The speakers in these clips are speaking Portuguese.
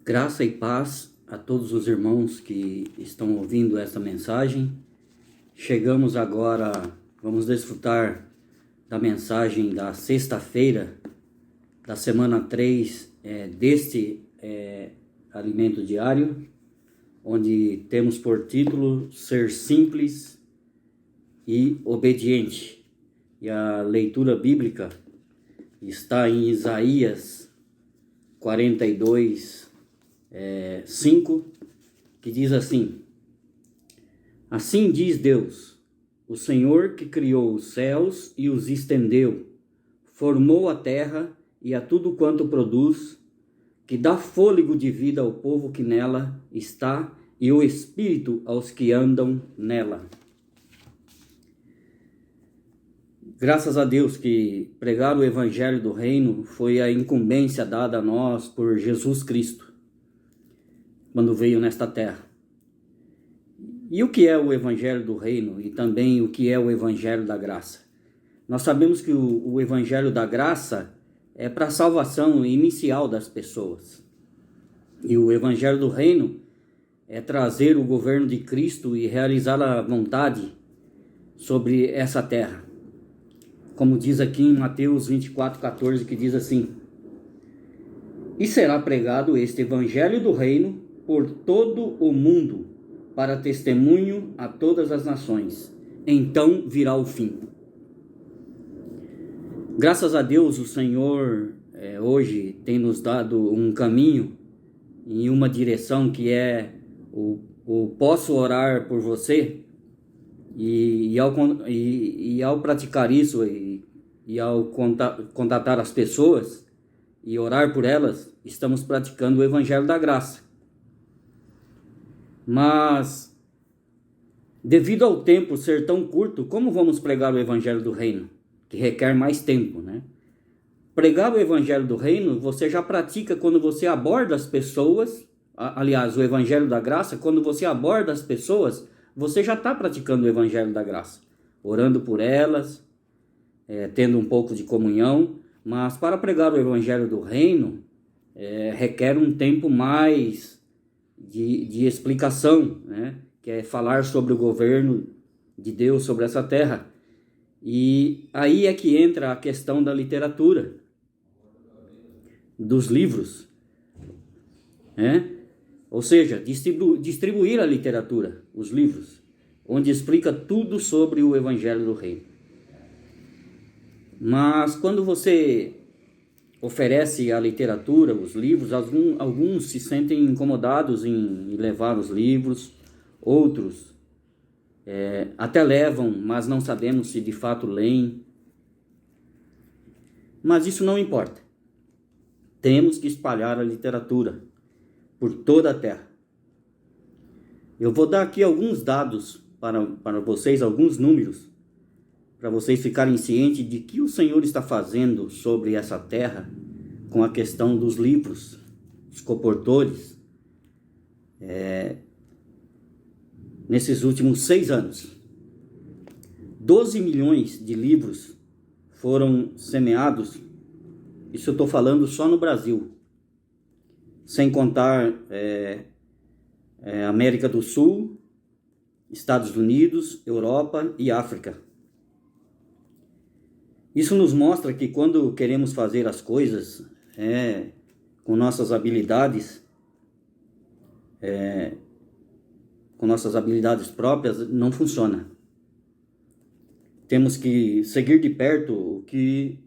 Graça e paz a todos os irmãos que estão ouvindo esta mensagem. Chegamos agora, vamos desfrutar da mensagem da sexta-feira, da semana 3 deste Alimento Diário, onde temos por título Ser Simples e Obediente. E a leitura bíblica está em Isaías 42, 5, que diz assim: Assim diz Deus, o Senhor que criou os céus e os estendeu, formou a terra e a tudo quanto produz, que dá fôlego de vida ao povo que nela está e o espírito aos que andam nela. Graças a Deus que pregar o Evangelho do Reino foi a incumbência dada a nós por Jesus Cristo, quando veio nesta terra. E o que é o Evangelho do Reino e também o que é o Evangelho da Graça? Nós sabemos que o Evangelho da Graça é para a salvação inicial das pessoas. E o Evangelho do Reino é trazer o governo de Cristo e realizar a vontade sobre essa terra. Como diz aqui em Mateus 24:14, que diz assim: E será pregado este Evangelho do Reino por todo o mundo, para testemunho a todas as nações. Então virá o fim. Graças a Deus, o Senhor hoje tem nos dado um caminho em uma direção que é o posso orar por você, e ao praticar isso e ao contatar as pessoas e orar por elas, estamos praticando o Evangelho da Graça. Mas, devido ao tempo ser tão curto, como vamos pregar o Evangelho do Reino? Que requer mais tempo, né? Pregar o Evangelho do Reino, você já pratica quando você aborda as pessoas. Aliás, o Evangelho da Graça, quando você aborda as pessoas, você já está praticando o Evangelho da Graça. Orando por elas, tendo um pouco de comunhão. Mas para pregar o Evangelho do Reino, requer um tempo mais de explicação, né? Que é falar sobre o governo de Deus sobre essa terra. E aí é que entra a questão da literatura, dos livros, né? Ou seja, distribuir a literatura, os livros, onde explica tudo sobre o Evangelho do Reino. Mas quando você oferece a literatura, os livros, alguns se sentem incomodados em levar os livros, outros até levam, mas não sabemos se de fato leem. Mas isso não importa. Temos que espalhar a literatura por toda a terra. Eu vou dar aqui alguns dados para vocês, alguns números, para vocês ficarem cientes de que o Senhor está fazendo sobre essa terra com a questão dos livros, os comportores, nesses últimos 6 anos. 12 milhões de livros foram semeados, isso eu estou falando só no Brasil, sem contar América do Sul, Estados Unidos, Europa e África. Isso nos mostra que quando queremos fazer as coisas com nossas habilidades, próprias, não funciona. Temos que seguir de perto o que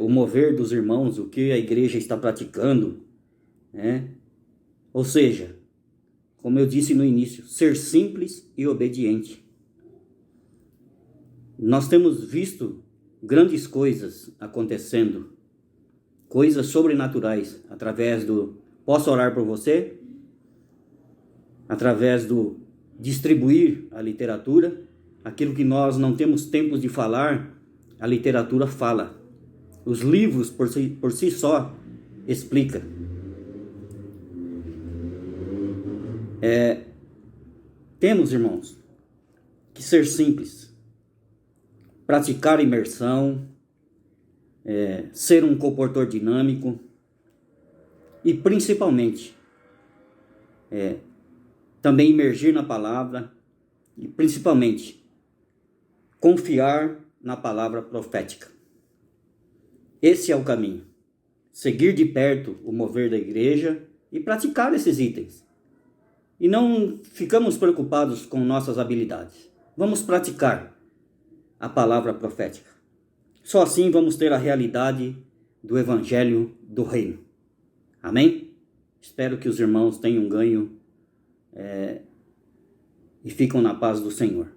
o mover dos irmãos, o que a igreja está praticando, né? Ou seja, como eu disse no início, ser simples e obediente. Nós temos visto grandes coisas acontecendo, coisas sobrenaturais, através do posso orar por você, através do distribuir a literatura, aquilo que nós não temos tempo de falar, a literatura fala. Os livros por si só explica. Temos, irmãos, que ser simples, praticar imersão, ser um comportor dinâmico e, principalmente, também imergir na palavra e principalmente confiar na palavra profética. Esse é o caminho. Seguir de perto o mover da igreja e praticar esses itens. E não ficamos preocupados com nossas habilidades. Vamos praticar a palavra profética. Só assim vamos ter a realidade do Evangelho do Reino. Amém? Espero que os irmãos tenham ganho e ficam na paz do Senhor.